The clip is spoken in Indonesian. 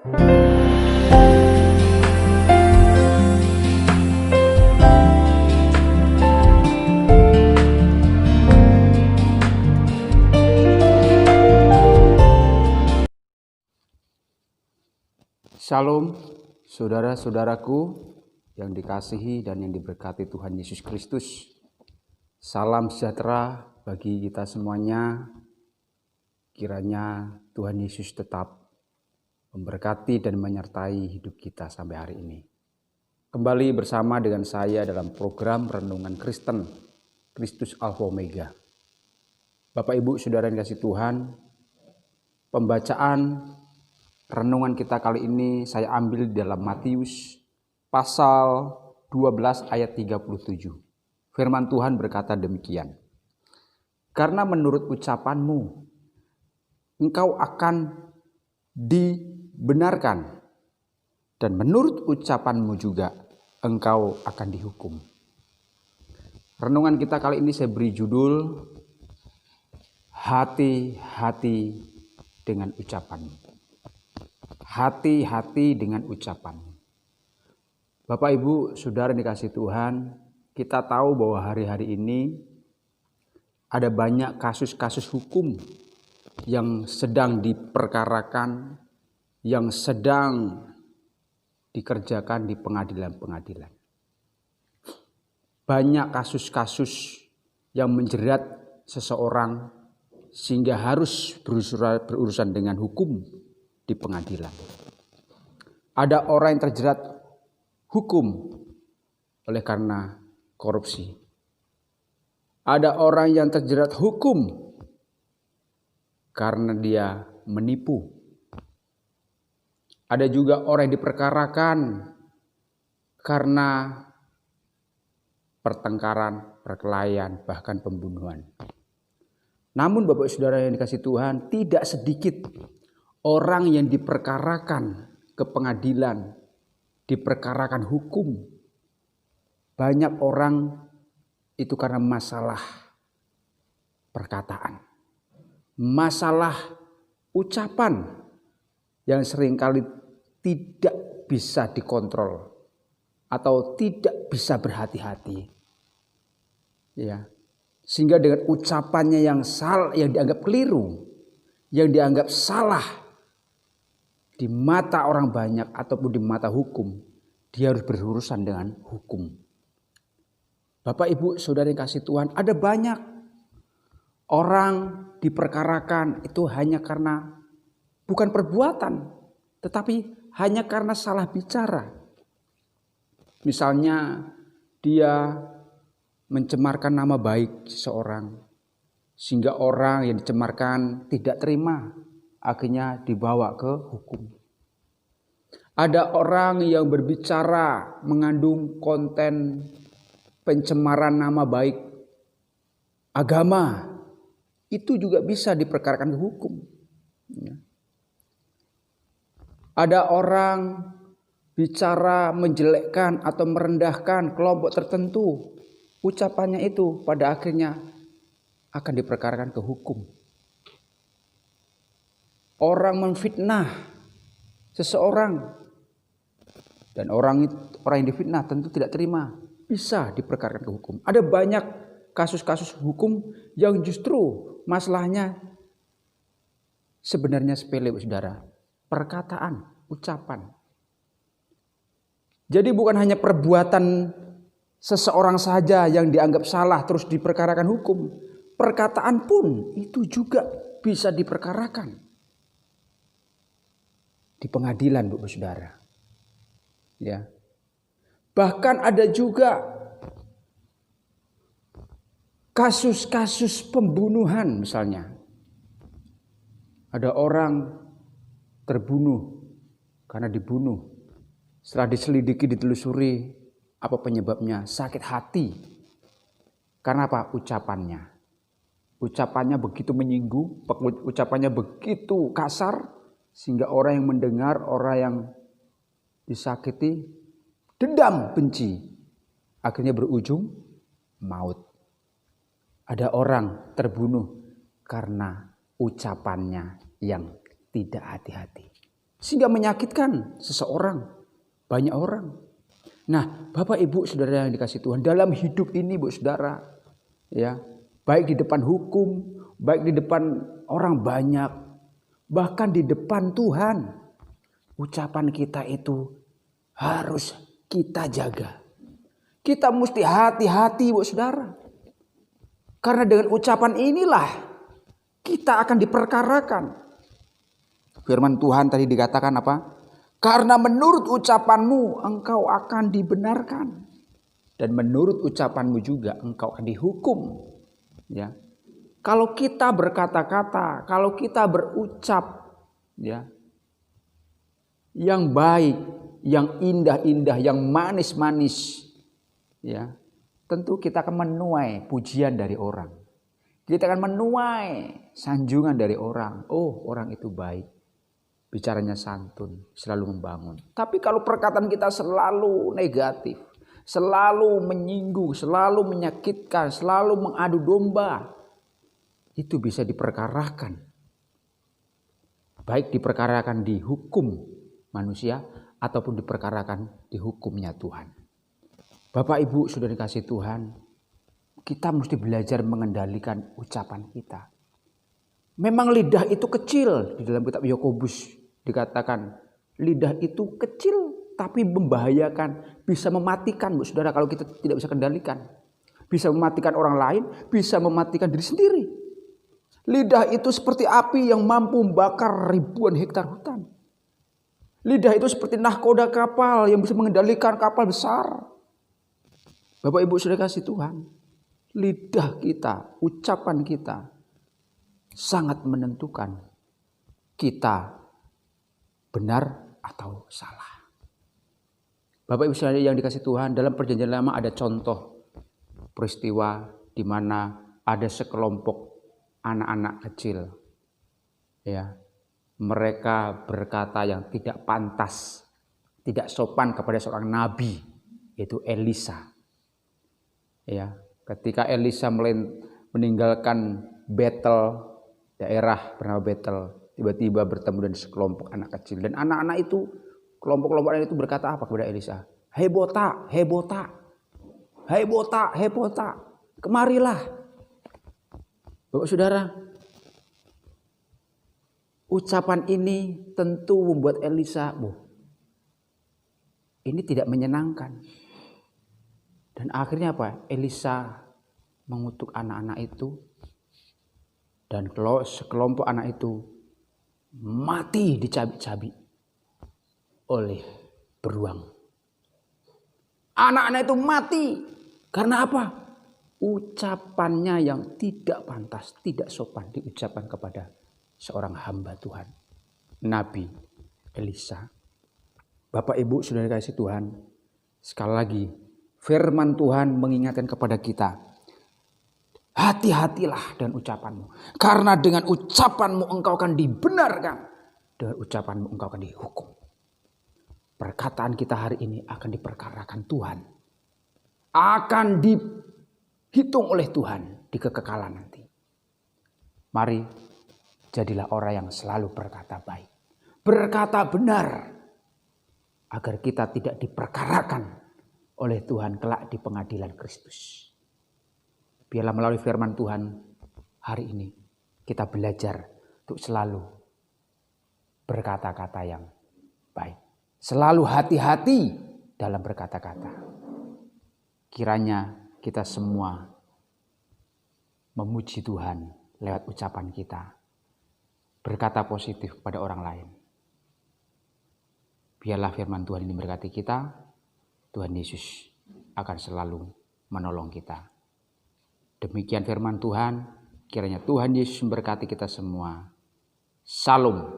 Shalom, saudara-saudaraku yang dikasihi dan yang diberkati Tuhan Yesus Kristus. Salam sejahtera bagi kita semuanya. Kiranya Tuhan Yesus tetap memberkati dan menyertai hidup kita sampai hari ini. Kembali bersama dengan saya dalam program Renungan Kristen, Kristus Alfa Omega. Bapak Ibu Saudara yang dikasihi Tuhan, pembacaan renungan kita kali ini saya ambil dalam Matius pasal 12 ayat 37. Firman Tuhan berkata demikian. Karena menurut ucapanmu, engkau akan dibenarkan. Dan menurut ucapanmu juga, engkau akan dihukum. Renungan kita kali ini saya beri judul, Hati-hati dengan ucapanmu. Hati-hati dengan ucapan. Bapak Ibu Saudara dikasih Tuhan, kita tahu bahwa hari-hari ini ada banyak kasus-kasus hukum yang sedang diperkarakan, yang sedang dikerjakan di pengadilan-pengadilan. Banyak kasus-kasus yang menjerat seseorang sehingga harus berurusan dengan hukum di pengadilan. Ada orang yang terjerat hukum oleh karena korupsi. Ada orang yang terjerat hukum karena dia menipu. Ada juga orang yang diperkarakan karena pertengkaran, perkelahian, bahkan pembunuhan. Namun Bapak Saudara yang dikasihi Tuhan, tidak sedikit orang yang diperkarakan ke pengadilan, diperkarakan hukum. Banyak orang itu karena masalah perkataan. Masalah ucapan yang seringkali tidak bisa dikontrol atau tidak bisa berhati-hati. Ya. Sehingga dengan ucapannya yang salah, yang dianggap keliru, yang dianggap salah di mata orang banyak ataupun di mata hukum, dia harus berurusan dengan hukum. Bapak Ibu Saudara yang kasih Tuhan, ada banyak orang diperkarakan itu hanya karena bukan perbuatan, tetapi hanya karena salah bicara. Misalnya dia mencemarkan nama baik seseorang, sehingga orang yang dicemarkan tidak terima, akhirnya dibawa ke hukum. Ada orang yang berbicara mengandung konten pencemaran nama baik agama, itu juga bisa diperkarakan ke hukum. Ada orang bicara menjelekkan atau merendahkan kelompok tertentu, ucapannya itu pada akhirnya akan diperkarakan ke hukum. Orang memfitnah seseorang dan orang yang difitnah tentu tidak terima, bisa diperkarakan ke hukum. Ada banyak kasus-kasus hukum yang justru masalahnya sebenarnya sepele, Saudara. Perkataan, ucapan. Jadi bukan hanya perbuatan seseorang saja yang dianggap salah terus diperkarakan hukum. Perkataan pun itu juga bisa diperkarakan di pengadilan, Bu Saudara. Ya. Bahkan ada juga kasus-kasus pembunuhan misalnya. Ada orang terbunuh karena dibunuh. Setelah diselidiki, ditelusuri apa penyebabnya, sakit hati. Karena apa? Ucapannya. Ucapannya begitu menyinggung, ucapannya begitu kasar, sehingga orang yang mendengar, orang yang disakiti, dendam, benci. Akhirnya berujung maut. Ada orang terbunuh karena ucapannya yang tidak hati-hati. sehingga menyakitkan seseorang, banyak orang. Nah, Bapak Ibu Saudara yang dikasihi Tuhan, dalam hidup ini Bu Saudara, ya, baik di depan hukum, baik di depan orang banyak, bahkan di depan Tuhan, ucapan kita itu harus kita jaga. Kita mesti hati-hati Bu Saudara. Karena dengan ucapan inilah kita akan diperkarakan. Firman Tuhan tadi dikatakan apa? Karena menurut ucapanmu engkau akan dibenarkan. Dan menurut ucapanmu juga engkau akan dihukum. Ya. Kalau kita berkata-kata, kalau kita berucap, ya, yang baik, yang indah-indah, yang manis-manis, ya, tentu kita akan menuai pujian dari orang. Kita akan menuai sanjungan dari orang. Oh, orang itu baik. Bicaranya santun, selalu membangun. Tapi kalau perkataan kita selalu negatif, selalu menyinggung, selalu menyakitkan, selalu mengadu domba, itu bisa diperkarakan. Baik diperkarakan di hukum manusia ataupun diperkarakan di hukumnya Tuhan. Bapak Ibu sudah dikasih Tuhan, kita mesti belajar mengendalikan ucapan kita. Memang lidah itu kecil, di dalam kitab Yakobus dikatakan lidah itu kecil tapi membahayakan, bisa mematikan Bu Saudara kalau kita tidak bisa kendalikan. Bisa mematikan orang lain, bisa mematikan diri sendiri. Lidah itu seperti api yang mampu membakar ribuan hektar hutan. Lidah itu seperti nahkoda kapal yang bisa mengendalikan kapal besar. Bapak Ibu sudah kasih Tuhan, lidah kita, ucapan kita sangat menentukan kita benar atau salah. Bapak Ibu saudara yang dikasih Tuhan, dalam perjanjian lama ada contoh peristiwa di mana ada sekelompok anak-anak kecil, ya, mereka berkata yang tidak pantas, tidak sopan kepada seorang nabi, yaitu Elisa. Ya, ketika Elisa meninggalkan Betel, daerah bernama Betel, tiba-tiba bertemu dengan sekelompok anak kecil. Dan anak-anak itu, kelompok-kelompok anak itu berkata apa kepada Elisa? Hei botak, hei botak, hei botak, hei botak, kemarilah. Bapak Saudara, ucapan ini tentu membuat Elisa, ini tidak menyenangkan. Dan akhirnya apa? Elisa mengutuk anak-anak itu. Dan sekelompok anak itu mati dicabik-cabik oleh beruang. Anak-anak itu mati. Karena apa? Ucapannya yang tidak pantas, tidak sopan diucapkan kepada seorang hamba Tuhan, Nabi Elisa. Bapak Ibu sudah dikasih Tuhan, sekali lagi firman Tuhan mengingatkan kepada kita, hati-hatilah dengan ucapanmu. Karena dengan ucapanmu engkau akan dibenarkan. Dengan ucapanmu engkau akan dihukum. Perkataan kita hari ini akan diperkarakan Tuhan. Akan dihitung oleh Tuhan di kekekalan nanti. Mari jadilah orang yang selalu berkata baik. Berkata benar. Agar kita tidak diperkarakan oleh Tuhan kelak di pengadilan Kristus. Biarlah melalui firman Tuhan hari ini kita belajar untuk selalu berkata-kata yang baik. Selalu hati-hati dalam berkata-kata. Kiranya kita semua memuji Tuhan lewat ucapan kita. Berkata positif pada orang lain. Biarlah firman Tuhan ini berkati kita. Tuhan Yesus akan selalu menolong kita. Demikian firman Tuhan, kiranya Tuhan Yesus memberkati kita semua. Shalom.